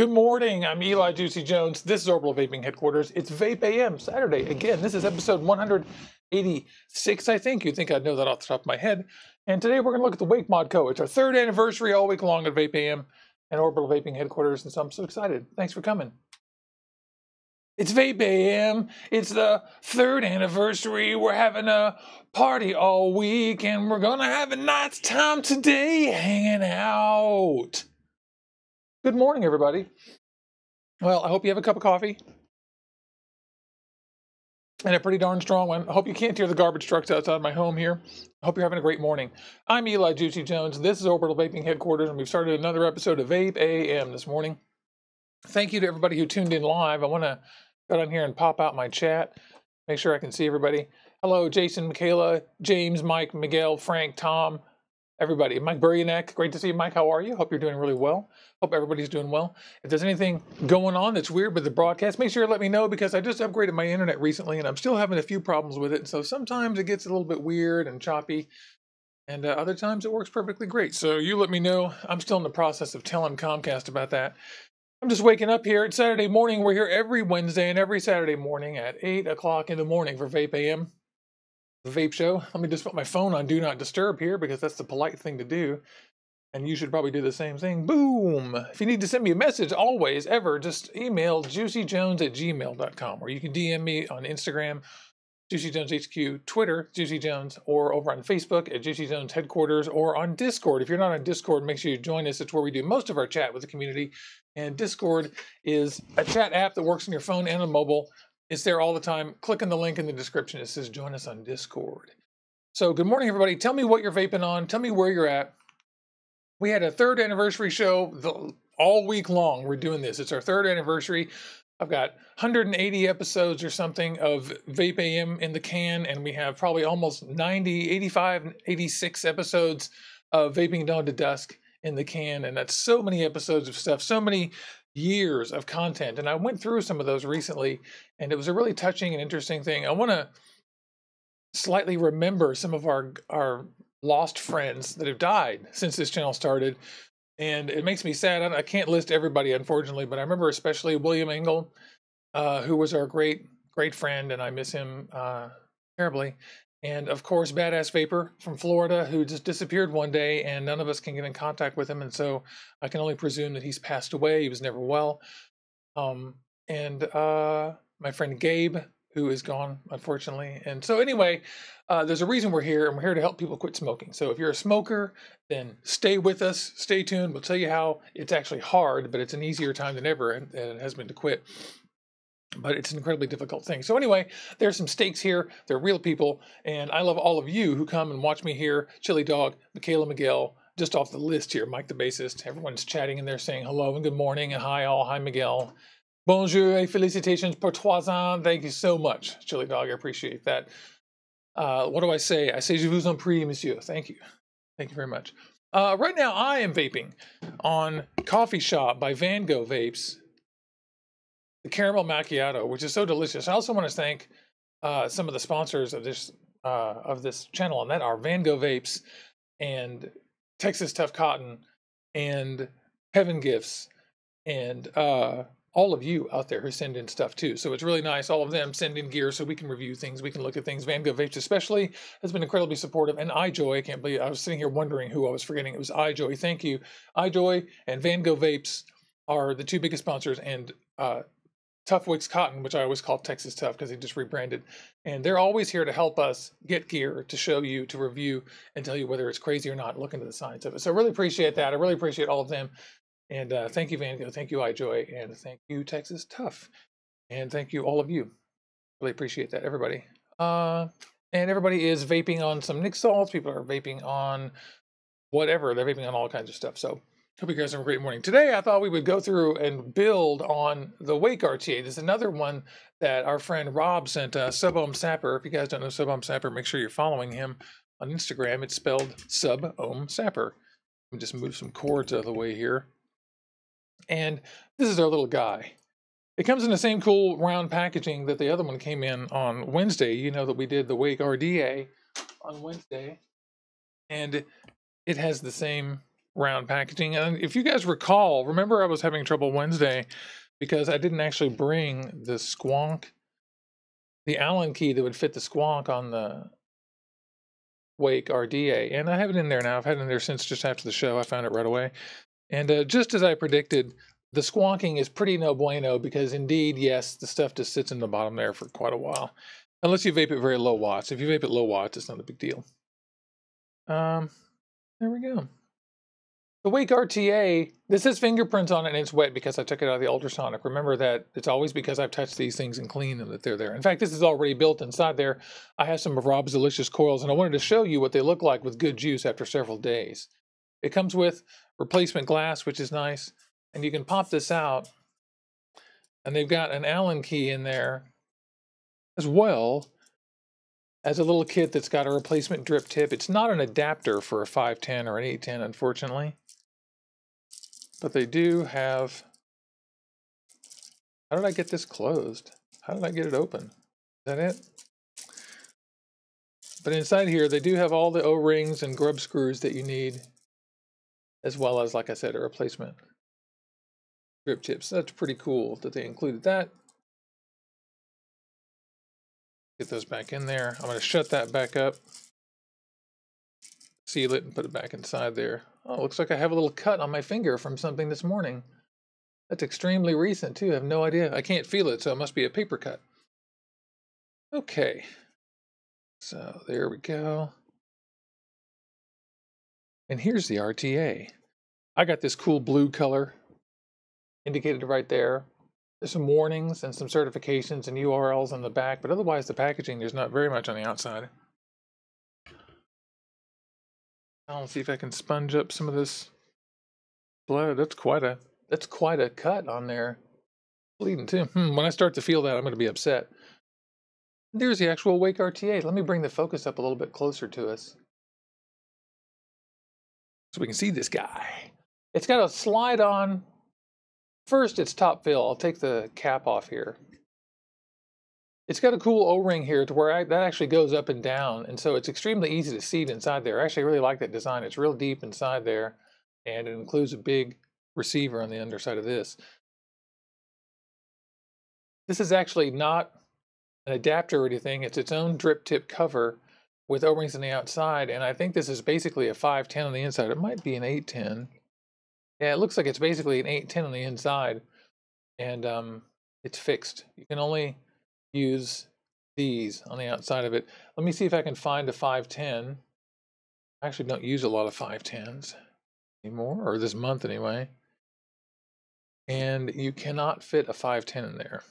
Good morning. I'm Eli Juicy Jones. This is Orbital Vaping Headquarters. It's Vape AM Saturday. Again, this is episode 186, I think. You'd think I'd know that off the top of my head. And today we're going to look at the Wake Mod Co. It's our third anniversary all week long at Vape AM and Orbital Vaping Headquarters, and so I'm so excited. Thanks for coming. It's Vape AM. It's the third anniversary. We're having a party all week, and we're going to have a nice time today hanging out. Good morning, everybody. Well, I hope you have a cup of coffee. And a pretty darn strong one. I hope you can't hear the garbage trucks outside my home here. I hope you're having a great morning. I'm Eli Juicy Jones. This is Orbital Vaping Headquarters, and we've started another episode of Vape AM this morning. Thank you to everybody who tuned in live. I want to go down here and pop out my chat. Make sure I can see everybody. Hello, Jason, Michaela, James, Mike, Miguel, Frank, Tom, everybody. Mike Buryanek, great to see you, Mike. How are you? Hope you're doing really well. Hope everybody's doing well. If there's anything going on that's weird with the broadcast, make sure to let me know, because I just upgraded my internet recently and I'm still having a few problems with it. So sometimes it gets a little bit weird and choppy, and other times it works perfectly great. So you let me know. I'm still in the process of telling Comcast about that. I'm just waking up here. It's Saturday morning. We're here every Wednesday and every Saturday morning at 8 o'clock in the morning for Vape AM, the vape show. Let me just put my phone on Do Not Disturb here, because that's the polite thing to do. And you should probably do the same thing. Boom! If you need to send me a message, always, ever, just email JuicyJones@gmail.com. Or you can DM me on Instagram, JuicyJonesHQ, Twitter, JuicyJones, or over on Facebook at JuicyJones Headquarters, or on Discord. If you're not on Discord, make sure you join us. It's where we do most of our chat with the community. And Discord is a chat app that works on your phone and on mobile. It's there all the time. Click on the link in the description. It says join us on Discord. So good morning, everybody. Tell me what you're vaping on. Tell me where you're at. We had a third anniversary show all week long. We're doing this. It's our third anniversary. I've got 180 episodes or something of Vape AM in the can, and we have probably almost 90, 85, 86 episodes of Vaping Dawn to Dusk in the can. And that's so many episodes of stuff, so many years of content. And I went through some of those recently, and it was a really touching and interesting thing. I want to slightly remember some of our lost friends that have died since this channel started, and it makes me sad. I can't list everybody, unfortunately, but I remember especially William Engel, who was our great friend, and I miss him terribly. And of course, Badass Vapor from Florida, who just disappeared one day, and none of us can get in contact with him, and so I can only presume that he's passed away. He was never well. And my friend Gabe, who is gone, unfortunately. And so anyway, there's a reason we're here, and we're here to help people quit smoking. So if you're a smoker, then stay with us, stay tuned. We'll tell you how it's actually hard, but it's an easier time than ever, and it has been to quit. But it's an incredibly difficult thing. So anyway, there's some stakes here. They're real people, and I love all of you who come and watch me here. Chili Dog, Michaela, Miguel, just off the list here, Mike the bassist. Everyone's chatting in there saying hello and good morning and hi all. Hi, Miguel. Bonjour et félicitations pour 3 ans. Thank you so much, Chili Dog. I appreciate that. What do I say? I say je vous en prie, monsieur. Thank you. Thank you very much. Right now, I am vaping on Coffee Shop by Van Gogh Vapes, the Caramel Macchiato, which is so delicious. I also want to thank some of the sponsors of this channel, and that are Van Gogh Vapes and Texas Tough Cotton and Heaven Gifts and all of you out there who send in stuff too. So it's really nice. All of them send in gear so we can review things, we can look at things. Van Gogh Vapes especially has been incredibly supportive. And iJoy, I can't believe I was sitting here wondering who I was forgetting. It was iJoy. Thank you. iJoy and Van Gogh Vapes are the two biggest sponsors, and Tough Wicks Cotton, which I always call Texas Tough because they just rebranded. And they're always here to help us get gear, to show you, to review, and tell you whether it's crazy or not, look into the science of it. So I really appreciate that. I really appreciate all of them. And thank you, Van Gogh. Thank you, iJoy. And thank you, Texas Tough. And thank you, all of you. Really appreciate that, everybody. And everybody is vaping on some Nick salts. People are vaping on whatever. They're vaping on all kinds of stuff. So hope you guys have a great morning. Today, I thought we would go through and build on the Wake RTA. There's another one that our friend Rob sent us, Sub-Ohm Sapper. If you guys don't know Sub-Ohm Sapper, make sure you're following him on Instagram. It's spelled Sub-Ohm Sapper. Let me just move some cords out of the way here. And this is our little guy. It comes in the same cool round packaging that the other one came in on Wednesday. You know that we did the Wake RTA on Wednesday. And it has the same round packaging. And if you guys recall, remember I was having trouble Wednesday because I didn't actually bring the squonk, the Allen key that would fit the squonk on the Wake RTA. And I have it in there now. I've had it in there since just after the show. I found it right away. And just as I predicted, the squonking is pretty no bueno because indeed, yes, the stuff just sits in the bottom there for quite a while. Unless you vape at very low watts. If you vape at low watts, it's not a big deal. There we go. The Wake RTA, this has fingerprints on it and it's wet because I took it out of the ultrasonic. Remember that it's always because I've touched these things and cleaned them that they're there. In fact, this is already built inside there. I have some of Rob's Delicious coils and I wanted to show you what they look like with good juice after several days. It comes with replacement glass, which is nice. And you can pop this out and they've got an Allen key in there as well as a little kit that's got a replacement drip tip. It's not an adapter for a 510 or an 810, unfortunately. But they do have... How did I get this closed? How did I get it open? Is that it? But inside here, they do have all the O-rings and grub screws that you need, as well as, like I said, a replacement drip tip. So that's pretty cool that they included that. Get those back in there. I'm going to shut that back up, seal it, and put it back inside there. Oh, looks like I have a little cut on my finger from something this morning. That's extremely recent, too. I have no idea. I can't feel it, so it must be a paper cut. Okay. So there we go. And here's the RTA. I got this cool blue color indicated right there. There's some warnings and some certifications and URLs on the back, but otherwise the packaging, there's not very much on the outside. I'll see if I can sponge up some of this blood. That's quite a cut on there. Bleeding too. When I start to feel that, I'm going to be upset. There's the actual Wake RTA. Let me bring the focus up a little bit closer to us so we can see this guy. It's got a slide on. First, it's top fill. I'll take the cap off here. It's got a cool O-ring here to where that actually goes up and down, and so it's extremely easy to seat inside there. I actually really like that design. It's real deep inside there, and it includes a big receiver on the underside of this. This is actually not an adapter or anything. It's its own drip tip cover with O-rings on the outside, and I think this is basically a 510 on the inside. It might be an 810. Yeah, it looks like it's basically an 810 on the inside, and it's fixed. You can only use these on the outside of it. Let me see if I can find a 510. I actually don't use a lot of 510s anymore, or this month anyway. And you cannot fit a 510 in there,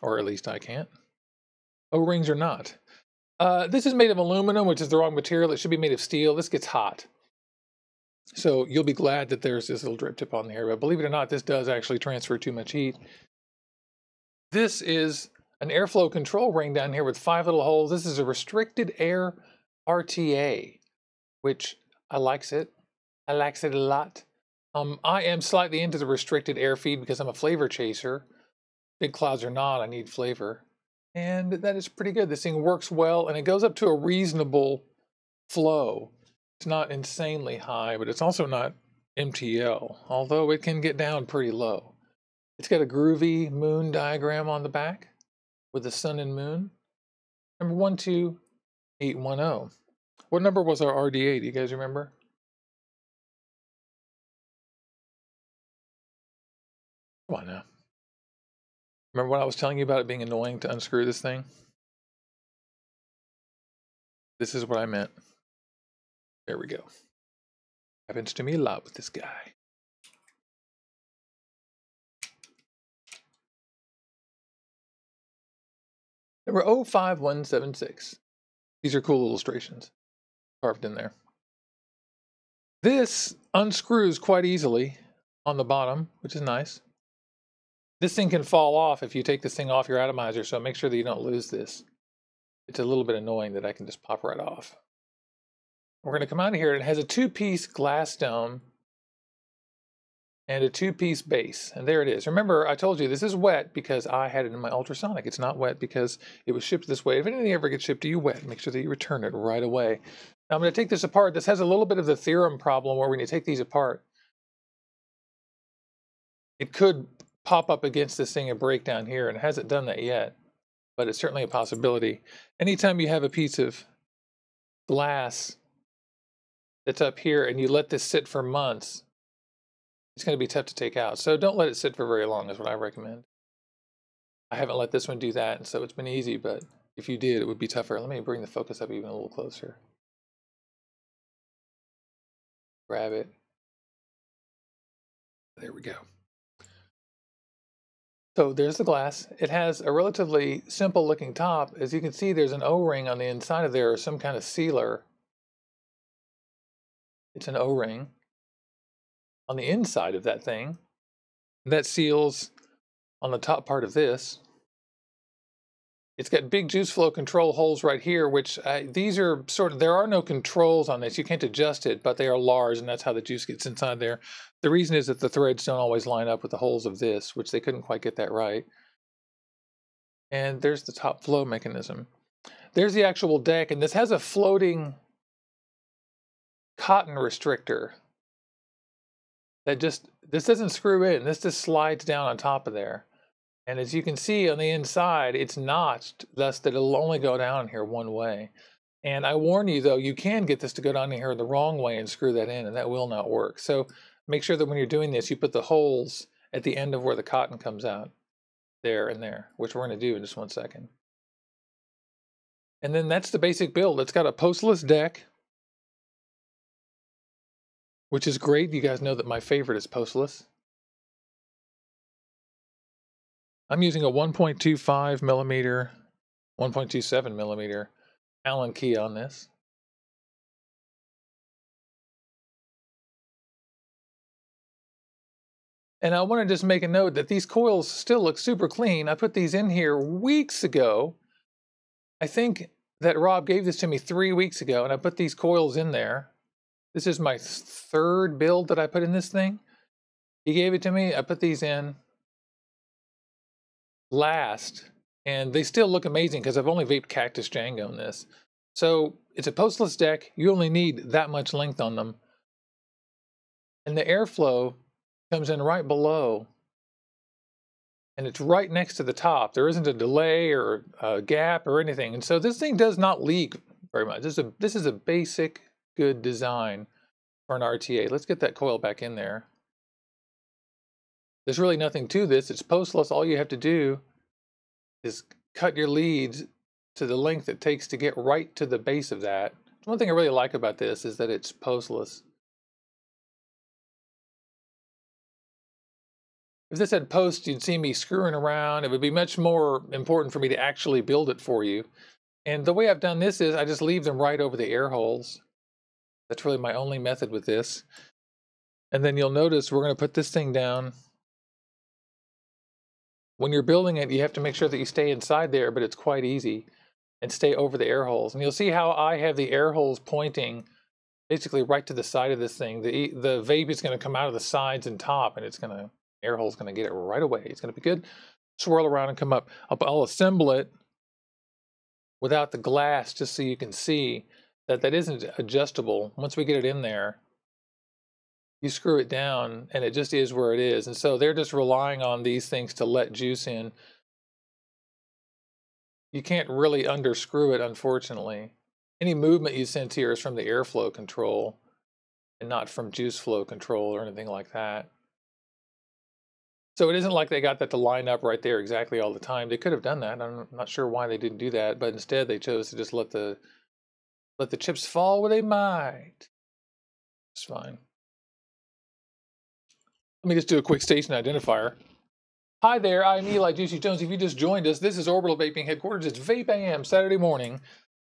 or at least I can't. O-rings or not. This is made of aluminum, which is the wrong material. It should be made of steel. This gets hot. So you'll be glad that there's this little drip tip on here, but believe it or not, this does actually transfer too much heat. This is an airflow control ring down here with 5 little holes. This is a restricted air RTA, which I likes it. I likes it a lot. I am slightly into the restricted air feed because I'm a flavor chaser. Big clouds or not, I need flavor. And that is pretty good. This thing works well, and it goes up to a reasonable flow. It's not insanely high, but it's also not MTL, although it can get down pretty low. It's got a groovy moon diagram on the back with the sun and moon. Number 12810. What number was our RDA? Do you guys remember? Come on now. Remember when I was telling you about it being annoying to unscrew this thing? This is what I meant. There we go. Happens to me a lot with this guy. Number 05176. These are cool illustrations carved in there. This unscrews quite easily on the bottom, which is nice. This thing can fall off if you take this thing off your atomizer, so make sure that you don't lose this. It's a little bit annoying that I can just pop right off. We're going to come out of here, and it has a 2-piece glass dome and a 2-piece base. And there it is. Remember, I told you this is wet because I had it in my ultrasonic. It's not wet because it was shipped this way. If anything ever gets shipped to you wet, make sure that you return it right away. Now I'm going to take this apart. This has a little bit of the theorem problem where when you take these apart, it could pop up against this thing and break down here, and it hasn't done that yet, but it's certainly a possibility. Anytime you have a piece of glass that's up here and you let this sit for months, it's going to be tough to take out. So don't let it sit for very long is what I recommend. I haven't let this one do that, and so it's been easy, but if you did, it would be tougher. Let me bring the focus up even a little closer. Grab it. There we go. So there's the glass. It has a relatively simple looking top. As you can see, there's an O-ring on the inside of there, or some kind of sealer. It's an O-ring on the inside of that thing. That seals on the top part of this. It's got big juice flow control holes right here, which these are there are no controls on this. You can't adjust it, but they are large, and that's how the juice gets inside there. The reason is that the threads don't always line up with the holes of this, which they couldn't quite get that right. And there's the top flow mechanism. There's the actual deck, and this has a floating cotton restrictor that this doesn't screw in. This just slides down on top of there. And as you can see on the inside, it's notched, thus that it'll only go down here one way. And I warn you, though, you can get this to go down here the wrong way and screw that in, and that will not work. So make sure that when you're doing this, you put the holes at the end of where the cotton comes out, there and there, which we're going to do in just one second. And then that's the basic build. It's got a postless deck, which is great. You guys know that my favorite is postless. I'm using a 1.25 millimeter, 1.27 millimeter Allen key on this. And I want to just make a note that these coils still look super clean. I put these in here weeks ago. I think that Rob gave this to me 3 weeks ago, and I put these coils in there. This is my third build that I put in this thing. He gave it to me. I put these in last, and they still look amazing because I've only vaped Cactus Django in this. So it's a postless deck. You only need that much length on them. And the airflow comes in right below, and it's right next to the top. There isn't a delay or a gap or anything. And so this thing does not leak very much. This is a basic good design for an RTA. Let's get that coil back in there. There's really nothing to this. It's postless. All you have to do is cut your leads to the length it takes to get right to the base of that. One thing I really like about this is that it's postless. If this had post, you'd see me screwing around. It would be much more important for me to actually build it for you. And the way I've done this is I just leave them right over the air holes. That's really my only method with this. And then you'll notice we're going to put this thing down. When you're building it, you have to make sure that you stay inside there, but it's quite easy, and stay over the air holes. And you'll see how I have the air holes pointing basically right to the side of this thing. The vape is going to come out of the sides and top, and air hole's going to get it right away. It's going to be good. Swirl around and come up. I'll assemble it without the glass just so you can see that that isn't adjustable. Once we get it in there, you screw it down and it just is where it is. And so they're just relying on these things to let juice in. You can't really underscrew it, unfortunately. Any movement you sense here is from the airflow control and not from juice flow control or anything like that. So it isn't like they got that to line up right there exactly all the time. They could have done that. I'm not sure why they didn't do that, but instead they chose to just let the chips fall where they might. It's fine. Let me just do a quick station identifier. Hi there, I'm Eli Juicy Jones. If you just joined us, this is Orbital Vaping Headquarters. It's Vape AM Saturday morning.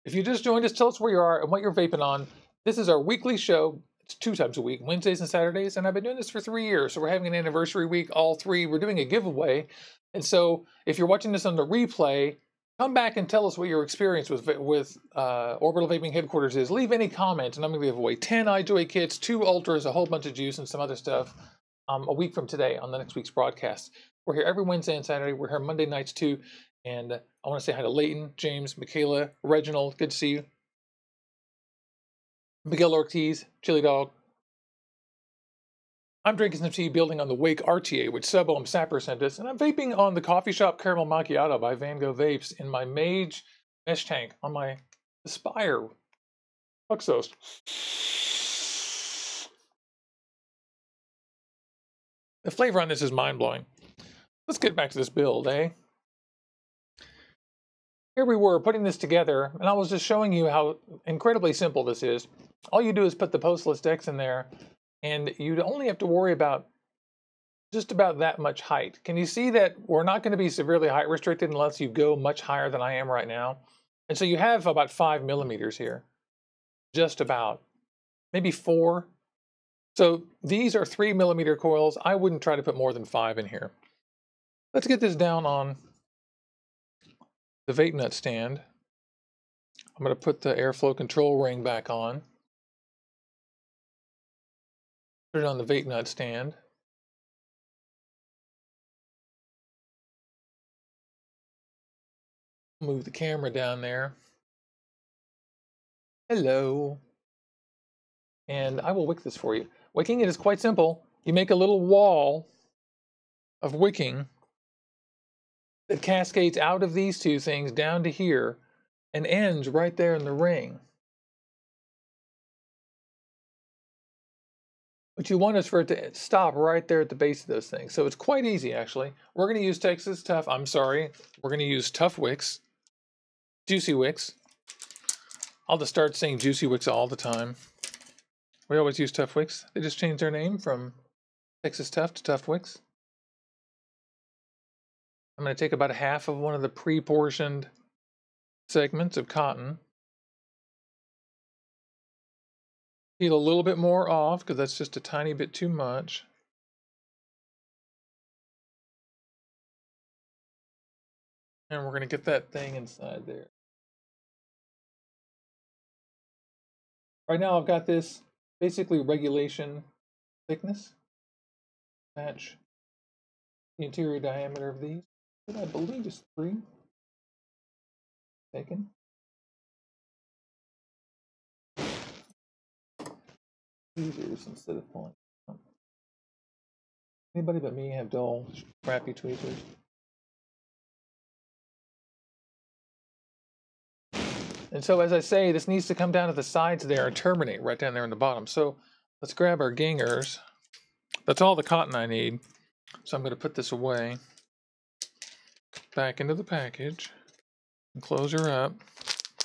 If you just joined us, tell us where you are and what you're vaping on. This is our weekly show. It's 2 times a week, Wednesdays and Saturdays, and I've been doing this for 3 years. So we're having an anniversary week, all 3. We're doing a giveaway. And so if you're watching this on the replay, come back and tell us what your experience with Orbital Vaping Headquarters is. Leave any comments, and I'm going to give away 10 iJoy kits, 2 Ultras, a whole bunch of juice, and some other stuff a week from today on the next week's broadcast. We're here every Wednesday and Saturday. We're here Monday nights too. And I want to say hi to Leighton, James, Michaela, Reginald. Good to see you. Miguel Ortiz, Chili Dog. I'm drinking some tea building on the Wake RTA, which Sub-Ohm Sapper sent us, and I'm vaping on the Coffee Shop Caramel Macchiato by Van Gogh Vapes in my Mage mesh tank on my Aspire Luxos. The flavor on this is mind-blowing. Let's get back to this build, eh? Here we were putting this together, and I was just showing you how incredibly simple this is. All you do is put the postless decks in there, and you'd only have to worry about just about that much height. Can you see that we're not going to be severely height restricted unless you go much higher than I am right now? And so you have about 5 millimeters here. Just about. Maybe 4. So these are 3 millimeter coils. I wouldn't try to put more than 5 in here. Let's get this down on the vape nut stand. I'm going to put the airflow control ring back on. Put it on the vape nut stand. Move the camera down there. Hello. And I will wick this for you. Wicking it is quite simple. You make a little wall of wicking that cascades out of these two things down to here and ends right there in the ring. What you want is for it to stop right there at the base of those things. So it's quite easy, actually. We're going to use we're going to use Tough Wicks, Juicy Wicks. I'll just start saying Juicy Wicks all the time. We always use Tough Wicks. They just changed their name from Texas Tough to Tough Wicks. I'm going to take about half of one of the pre-portioned segments of cotton. Peel a little bit more off because that's just a tiny bit too much. And we're going to get that thing inside there. Right now I've got this basically regulation thickness. Match the interior diameter of these. What I believe is 3. Taken. Tweezers instead of pulling. Anybody but me have dull, crappy tweezers? And so, as I say, this needs to come down to the sides there and terminate right down there in the bottom. So let's grab our gingers. That's all the cotton I need. So I'm going to put this away, back into the package, and close her up.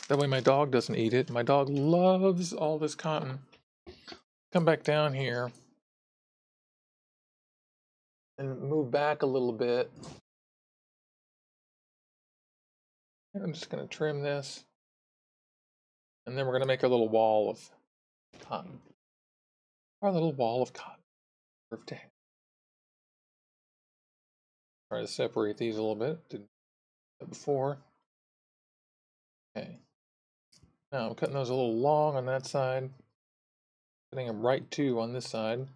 That way my dog doesn't eat it. My dog loves all this cotton. Come back down here and move back a little bit. And I'm just going to trim this. And then we're going to make a little wall of cotton. Our little wall of cotton. Try to separate these a little bit. Did that before. Okay. Now I'm cutting those a little long on that side. Cutting them right too on this side.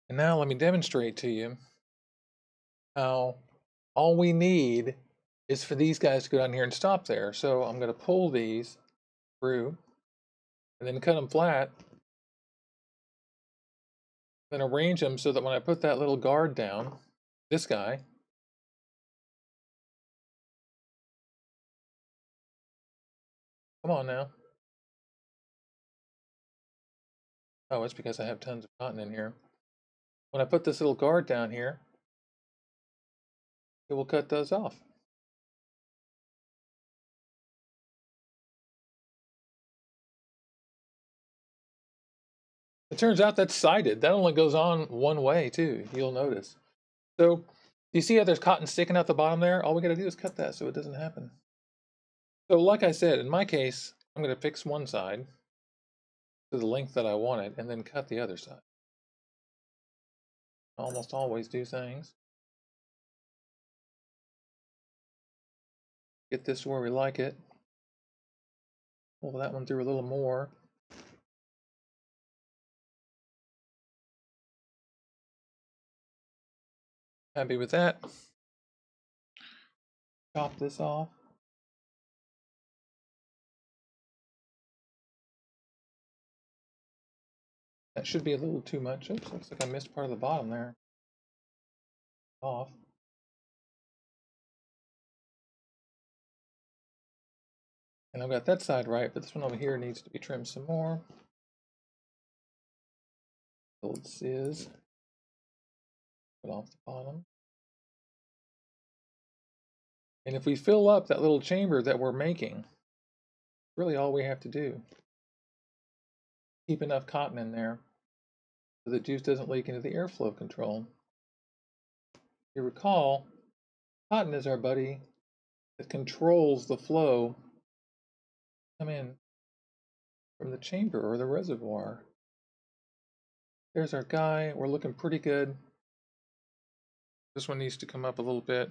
And now let me demonstrate to you how all we need is for these guys to go down here and stop there. So I'm going to pull these through and then cut them flat. Then arrange them so that when I put that little guard down, this guy, come on now. Oh, it's because I have tons of cotton in here. When I put this little guard down here, it will cut those off. It turns out that's sided. That only goes on one way too, you'll notice. So, do you see how there's cotton sticking out the bottom there? All we gotta do is cut that so it doesn't happen. So like I said, in my case, I'm gonna fix one side to the length that I want it and then cut the other side. I almost always do things. Get this where we like it. Pull that one through a little more. Happy with that. Chop this off. That should be a little too much. Oops, looks like I missed part of the bottom there. Off. And I've got that side right, but this one over here needs to be trimmed some more. Old sizz. Put off the bottom. And if we fill up that little chamber that we're making, really all we have to do. Keep enough cotton in there so the juice doesn't leak into the airflow control. If you recall, cotton is our buddy that controls the flow come in from the chamber or the reservoir. There's our guy. We're looking pretty good. This one needs to come up a little bit.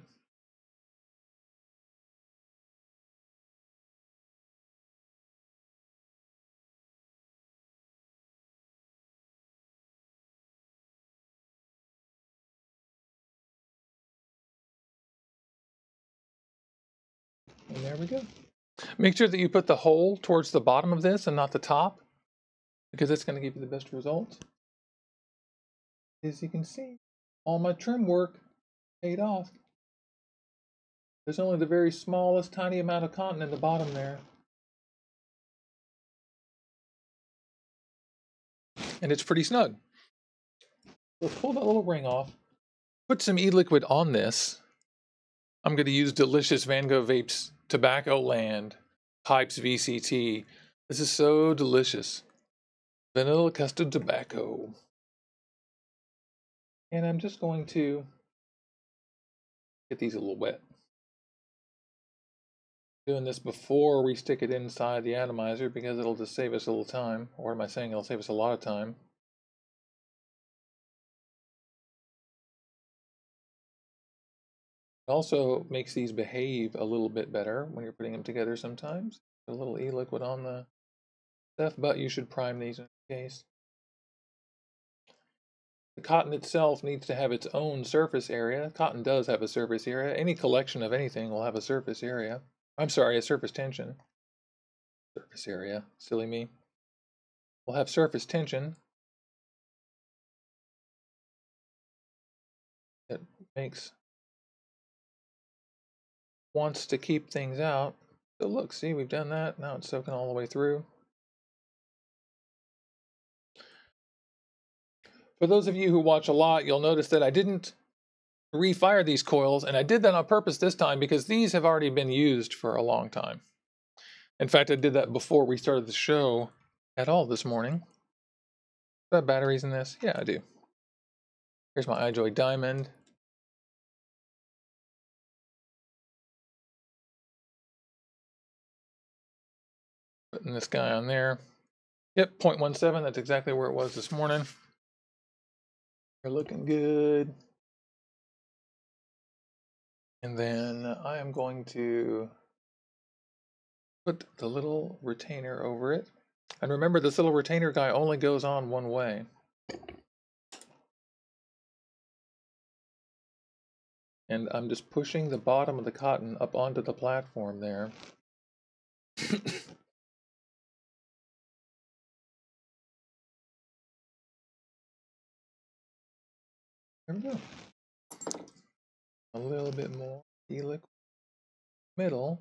And there we go. Make sure that you put the hole towards the bottom of this and not the top, because it's going to give you the best results. As you can see, all my trim work paid off. There's only the very smallest tiny amount of cotton in the bottom there. And it's pretty snug. We'll pull that little ring off. Put some e-liquid on this. I'm going to use Delicious Van Gogh Vapes Tobacco Land Pipes VCT. This is so delicious. Vanilla custard tobacco. And I'm just going to get these a little wet. Doing this before we stick it inside the atomizer because it'll just save us a little time. Or am I saying it'll save us a lot of time? It also makes these behave a little bit better when you're putting them together sometimes. A little e-liquid on the stuff, but you should prime these in case. The cotton itself needs to have its own surface area. Cotton does have a surface area. Any collection of anything will have a surface area. I'm sorry, a surface tension. Surface area, silly me. We'll have surface tension. It wants to keep things out. So look, see, we've done that. Now it's soaking all the way through. For those of you who watch a lot, you'll notice that I didn't refire these coils, and I did that on purpose this time because these have already been used for a long time. In fact, I did that before we started the show at all this morning. Do I have batteries in this? Yeah, I do. Here's my iJoy Diamond. Putting this guy on there. Yep, 0.17, that's exactly where it was this morning. We're looking good. And then I am going to put the little retainer over it. And remember, this little retainer guy only goes on one way. And I'm just pushing the bottom of the cotton up onto the platform there. There we go. A little bit more e-liquid middle.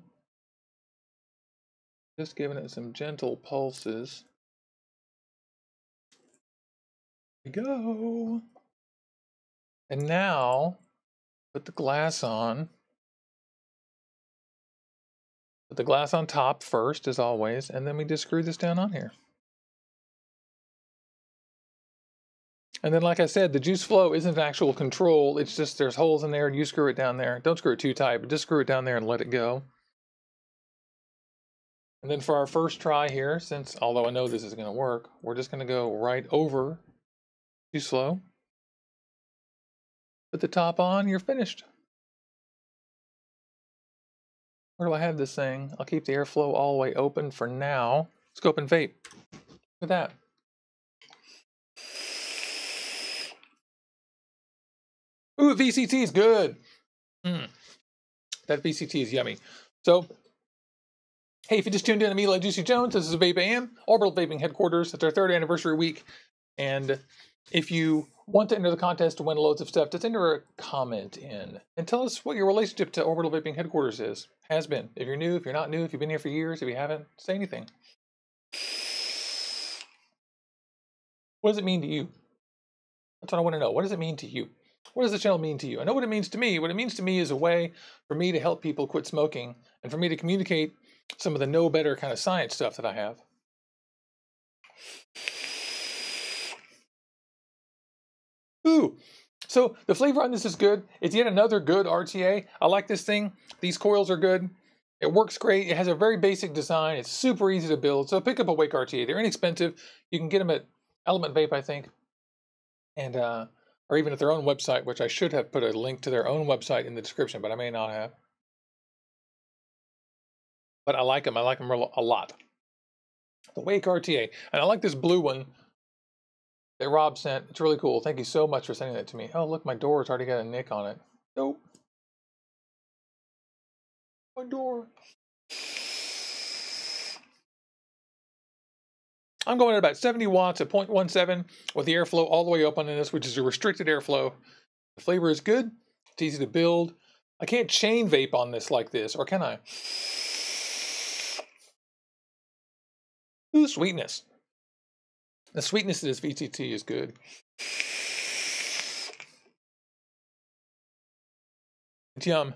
Just giving it some gentle pulses. There we go. And now, put the glass on. Put the glass on top first, as always, and then we just screw this down on here. And then, like I said, the juice flow isn't actual control. It's just there's holes in there and you screw it down there. Don't screw it too tight, but just screw it down there and let it go. And then for our first try here, since although I know this is going to work, we're just going to go right over juice flow. Put the top on, you're finished. Where do I have this thing? I'll keep the airflow all the way open for now. Let's go up and vape. Look at that. Ooh, VCT is good. That VCT is yummy. So, hey, if you just tuned in to me like Juicy Jones, this is Vape AM, Orbital Vaping Headquarters. It's our 3rd anniversary week. And if you want to enter the contest to win loads of stuff, just enter a comment in and tell us what your relationship to Orbital Vaping Headquarters has been. If you're new, if you're not new, if you've been here for years, if you haven't, say anything. What does it mean to you? That's what I want to know. What does it mean to you? What does the channel mean to you? I know what it means to me. What it means to me is a way for me to help people quit smoking and for me to communicate some of the know better kind of science stuff that I have. Ooh, so the flavor on this is good. It's yet another good RTA. I like this thing. These coils are good. It works great. It has a very basic design. It's super easy to build. So pick up a Wake RTA. They're inexpensive. You can get them at Element Vape, I think. And, or even at their own website, which I should have put a link to their own website in the description, but I may not have. But I like them. I like them a lot. The Wake RTA. And I like this blue one that Rob sent. It's really cool. Thank you so much for sending that to me. Oh, look, my door's already got a nick on it. Nope. My door. I'm going at about 70 watts at 0.17 with the airflow all the way up on this, which is a restricted airflow. The flavor is good. It's easy to build. I can't chain vape on this like this, or can I? Ooh, sweetness. The sweetness of this VCT is good. It's yum.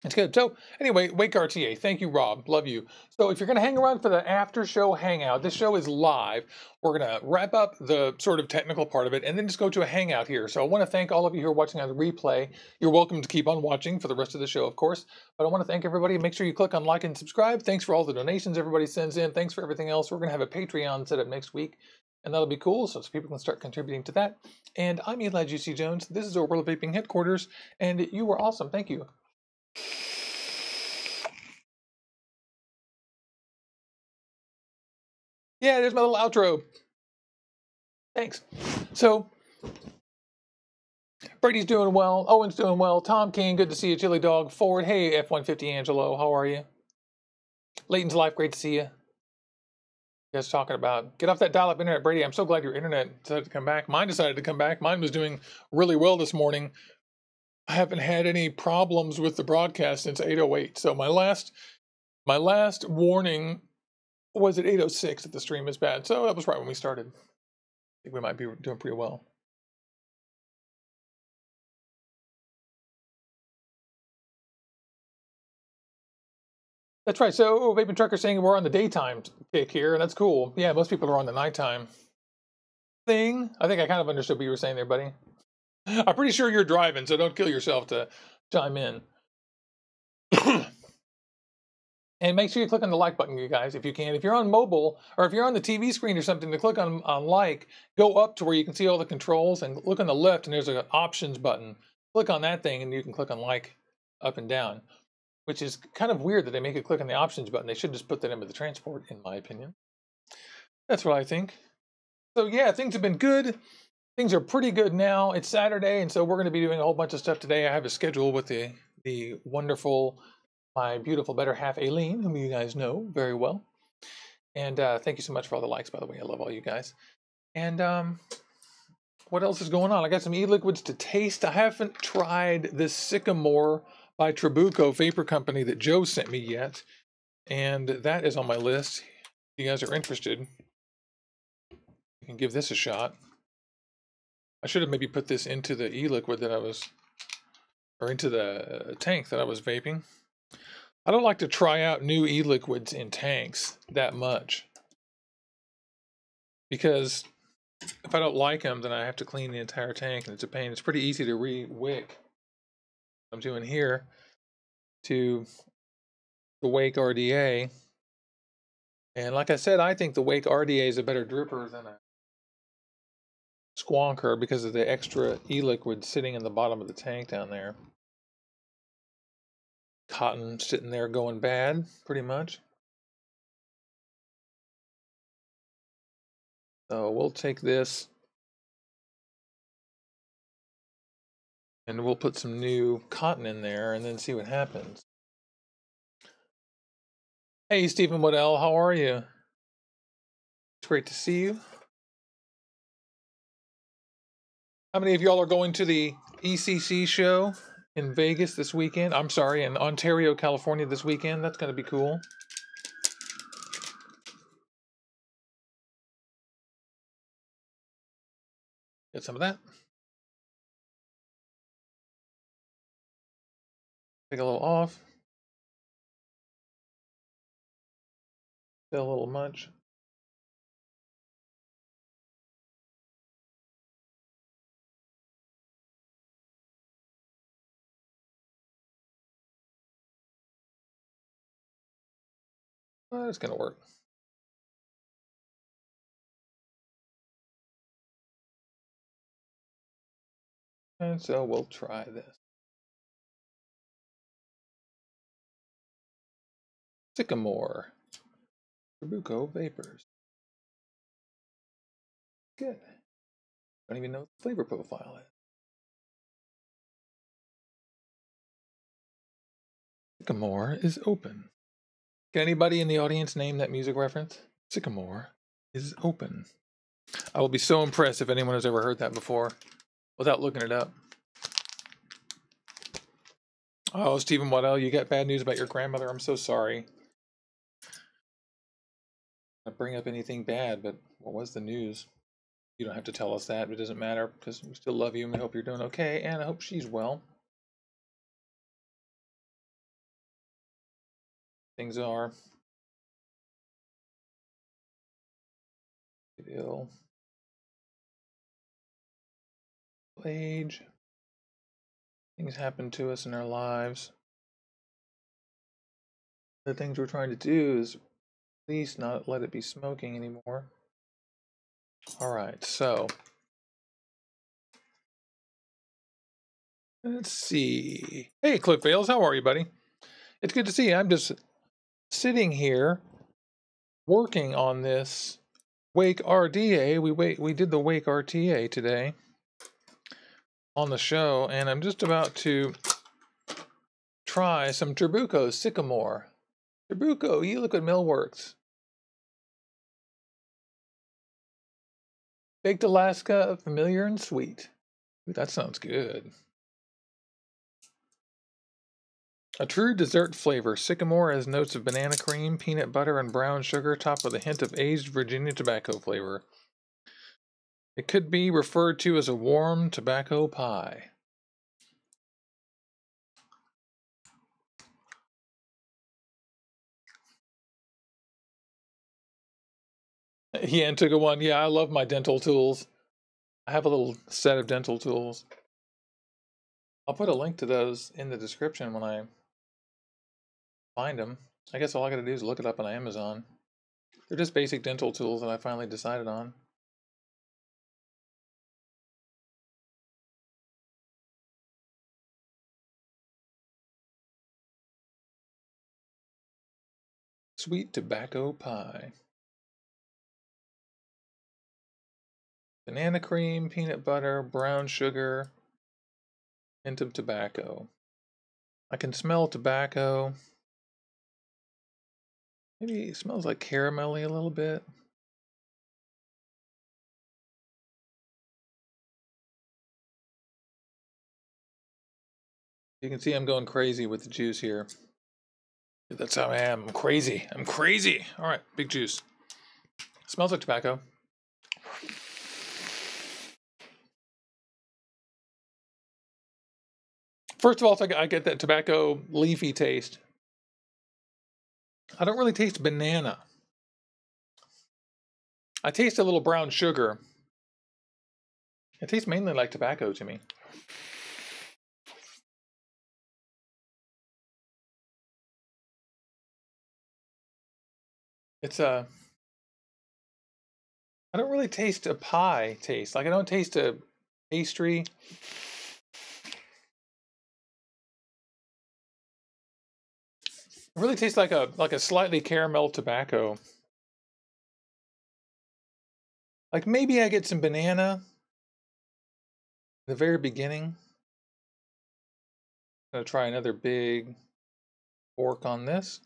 It's good. So anyway, Wake RTA. Thank you, Rob. Love you. So if you're going to hang around for the after show hangout, this show is live. We're going to wrap up the sort of technical part of it and then just go to a hangout here. So I want to thank all of you who are watching on the replay. You're welcome to keep on watching for the rest of the show, of course. But I want to thank everybody. Make sure you click on like and subscribe. Thanks for all the donations everybody sends in. Thanks for everything else. We're going to have a Patreon set up next week. And that'll be cool, so people can start contributing to that. And I'm Eli Juicy Jones. This is Orbital Vaping Headquarters. And you were awesome. Thank you. Yeah, there's my little outro. Thanks. So, Brady's doing well. Owen's doing well. Tom King, good to see you. Chili Dog. Forward. Hey, F-150 Angelo. How are you? Leighton's Life, great to see you. You guys talking about, get off that dial-up internet, Brady. I'm so glad your internet decided to come back. Mine decided to come back. Mine was doing really well this morning. I haven't had any problems with the broadcast since 8:08. So my last warning was at 8:06 that the stream is bad. So that was right when we started. I think we might be doing pretty well. That's right. So Vaping Trucker's saying we're on the daytime kick here, and that's cool. Yeah, most people are on the nighttime thing. I think I kind of understood what you were saying there, buddy. I'm pretty sure you're driving, so don't kill yourself to chime in. And make sure you click on the like button, you guys, if you can. If you're on mobile, or if you're on the TV screen or something, to click on like, go up to where you can see all the controls, and look on the left, and there's an options button. Click on that thing, and you can click on like up and down, which is kind of weird that they make you click on the options button. They should just put that into the transport, in my opinion. That's what I think. So yeah, things have been good. Things are pretty good now. It's Saturday, and so we're going to be doing a whole bunch of stuff today. I have a schedule with the wonderful, my beautiful better half, Aileen, whom you guys know very well. And thank you so much for all the likes, by the way. I love all you guys. And what else is going on? I got some e-liquids to taste. I haven't tried this Sycamore by Trabuco Vapor Company that Joe sent me yet. And that is on my list. If you guys are interested, you can give this a shot. I should have maybe put this into the e-liquid that I was, or into the tank that I was vaping. I don't like to try out new e-liquids in tanks that much, because if I don't like them, then I have to clean the entire tank, and it's a pain. It's pretty easy to re-wick. I'm doing here to the Wake RTA. And like I said, I think the Wake RTA is a better dripper than a Squonker because of the extra e-liquid sitting in the bottom of the tank down there. Cotton sitting there going bad, pretty much. So we'll take this and we'll put some new cotton in there and then see what happens. Hey, Stephen Waddell, how are you? It's great to see you. How many of y'all are going to the ECC show in Vegas this weekend? I'm sorry, in Ontario, California this weekend. That's going to be cool. Get some of that. Take a little off. Still a little much. Well, it's going to work. And so we'll try this. Sycamore. Trabuco vapers. Good. Don't even know what the flavor profile is. Sycamore is open. Can anybody in the audience name that music reference? Sycamore is open. I will be so impressed if anyone has ever heard that before without looking it up. Oh, Stephen Waddell, you got bad news about your grandmother. I'm so sorry. Not bring up anything bad, but what was the news? You don't have to tell us that. It doesn't matter because we still love you and we hope you're doing okay, and I hope she's well. Things are ill. Age. Things happen to us in our lives. The things we're trying to do is at least not let it be smoking anymore. All right, so let's see. Hey, Cliff Vales, how are you, buddy? It's good to see you. I'm just sitting here working on this Wake RTA. We did the Wake RTA today on the show, and I'm just about to try some Trabuco Sycamore. Trabuco, you look at Millworks. Baked Alaska, familiar and sweet. Ooh, that sounds good. A true dessert flavor. Sycamore has notes of banana cream, peanut butter, and brown sugar, topped with a hint of aged Virginia tobacco flavor. It could be referred to as a warm tobacco pie. Yeah, and took a one. Yeah, I love my dental tools. I have a little set of dental tools. I'll put a link to those in the description when I find them. I guess all I gotta do is look it up on Amazon. They're just basic dental tools that I finally decided on. Sweet tobacco pie. Banana cream, peanut butter, brown sugar, hint of tobacco. I can smell tobacco. Maybe it smells like caramelly a little bit. You can see I'm going crazy with the juice here. That's how I am. I'm crazy. I'm crazy. All right, big juice. Smells like tobacco. First of all, I get that tobacco leafy taste. I don't really taste banana. I taste a little brown sugar. It tastes mainly like tobacco to me. It's a... I don't really taste a pie taste. Like I don't taste a pastry. It really tastes like a slightly caramel tobacco. Like maybe I get some banana at the very beginning. I'm gonna try another big fork on this.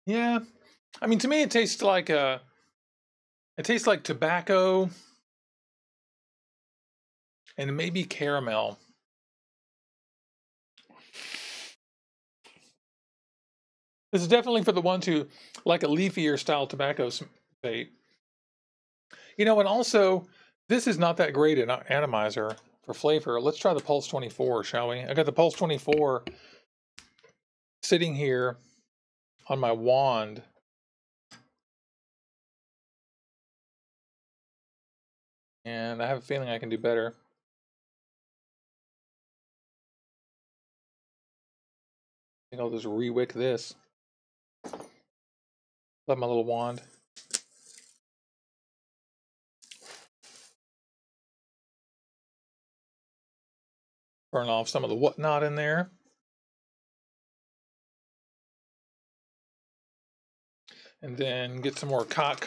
Yeah, I mean, to me, it tastes like tobacco and maybe caramel. This is definitely for the ones who like a leafier style tobacco vape. You know, and also, this is not that great an atomizer for flavor. Let's try the Pulse 24, shall we? I got the Pulse 24 sitting here on my wand. And I have a feeling I can do better. I think I'll just re-wick this. Love my little wand. Burn off some of the whatnot in there. And then get some more cot.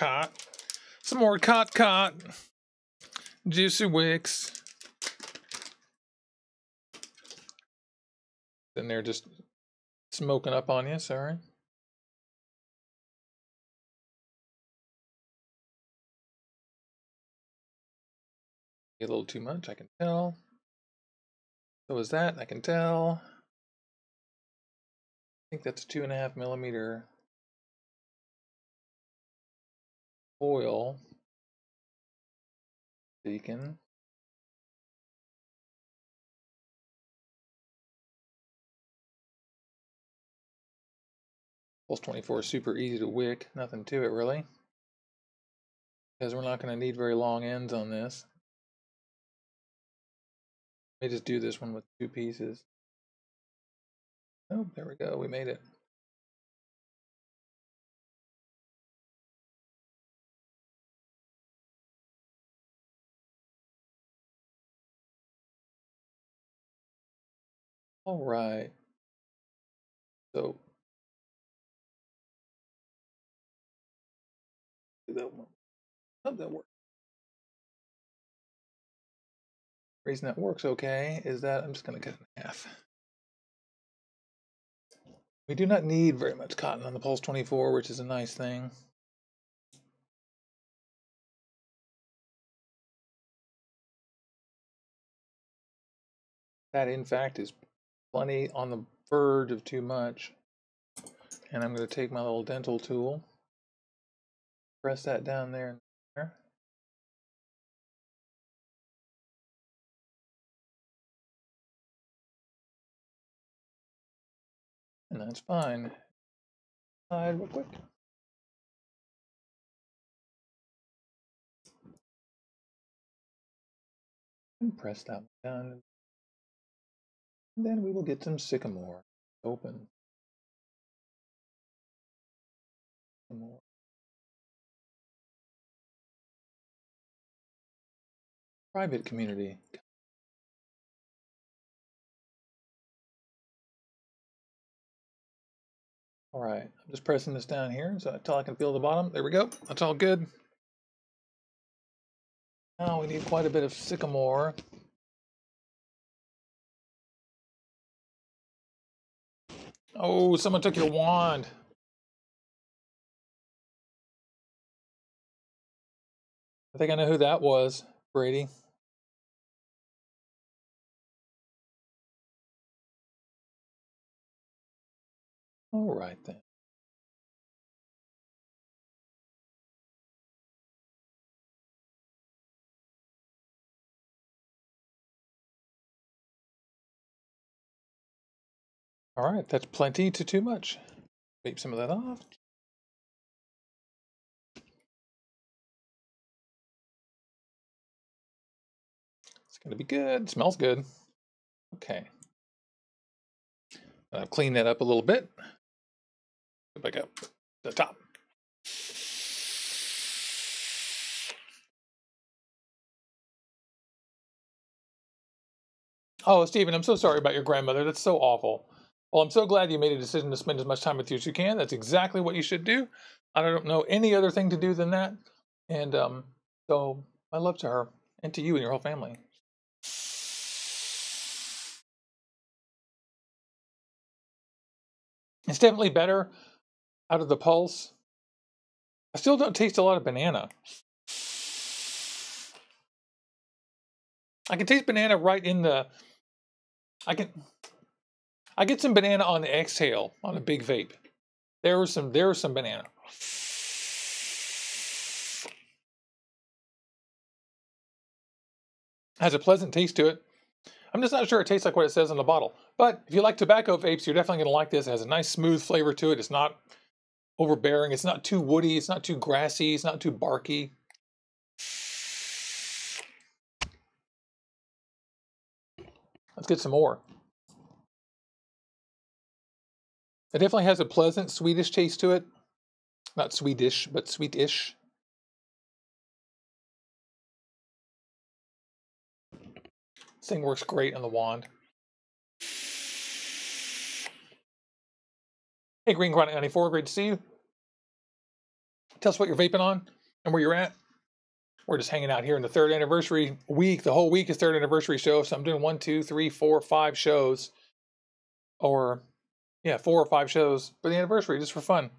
Some more cot. Juicy wicks. Then they're just smoking up on you, sorry. A little too much, I can tell. So is that, I can tell. I think that's 2.5 millimeter oil. Beacon. Pulse 24 is super easy to wick, nothing to it really. Because we're not going to need very long ends on this. Let me just do this one with 2 pieces. Oh, there we go, we made it. All right. So, that one. Oh, that works. The reason that works okay is that I'm just going to cut it in half. We do not need very much cotton on the Pulse 24, which is a nice thing. That, in fact, is plenty on the verge of too much. And I'm going to take my little dental tool, press that down there and there. And that's fine. Slide real quick. And press that one down. And then we will get some sycamore. Open. Sycamore. Private community. All right, I'm just pressing this down here so until I can feel the bottom. There we go. That's all good. Now we need quite a bit of sycamore. Oh, someone took your wand. I think I know who that was, Brady. All right then. All right, that's plenty to too much. Vape some of that off. It's gonna be good. Smells good. Okay. I'll clean that up a little bit. Go back up to the top. Oh, Stephen, I'm so sorry about your grandmother. That's so awful. Well, I'm so glad you made a decision to spend as much time with you as you can. That's exactly what you should do. I don't know any other thing to do than that. And so my love to her and to you and your whole family. It's definitely better out of the pulse. I still don't taste a lot of banana. I can taste banana right in the... I get some banana on the exhale on a big vape. There was some banana. Has a pleasant taste to it. I'm just not sure it tastes like what it says on the bottle. But if you like tobacco vapes, you're definitely going to like this. It has a nice smooth flavor to it. It's not overbearing. It's not too woody. It's not too grassy. It's not too barky. Let's get some more. It definitely has a pleasant Swedish taste to it. Not Swedish, but sweetish. This thing works great on the wand. Hey, Green Chronic 94, great to see you. Tell us what you're vaping on and where you're at. We're just hanging out here in the 3rd anniversary week. The whole week is 3rd anniversary show, so I'm doing 1, 2, 3, 4, 5 shows. Or, yeah, 4 or 5 shows for the anniversary, just for fun.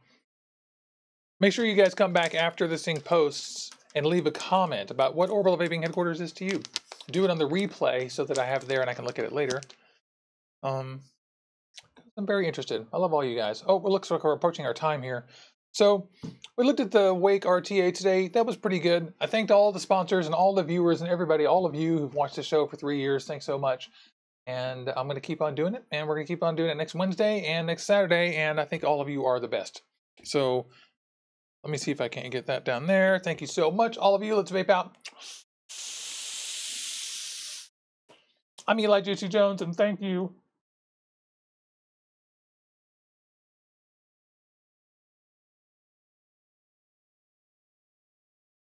Make sure you guys come back after this thing posts and leave a comment about what Orbital Vaping Headquarters is to you. Do it on the replay so that I have it there and I can look at it later. I'm very interested. I love all you guys. Oh, it looks like we're approaching our time here. So we looked at the Wake RTA today. That was pretty good. I thanked all the sponsors and all the viewers and everybody, all of you who've watched the show for 3 years. Thanks so much. And I'm going to keep on doing it. And we're going to keep on doing it next Wednesday and next Saturday. And I think all of you are the best. So let me see if I can't get that down there. Thank you so much, all of you. Let's vape out. I'm Eli Juicy Jones, and thank you.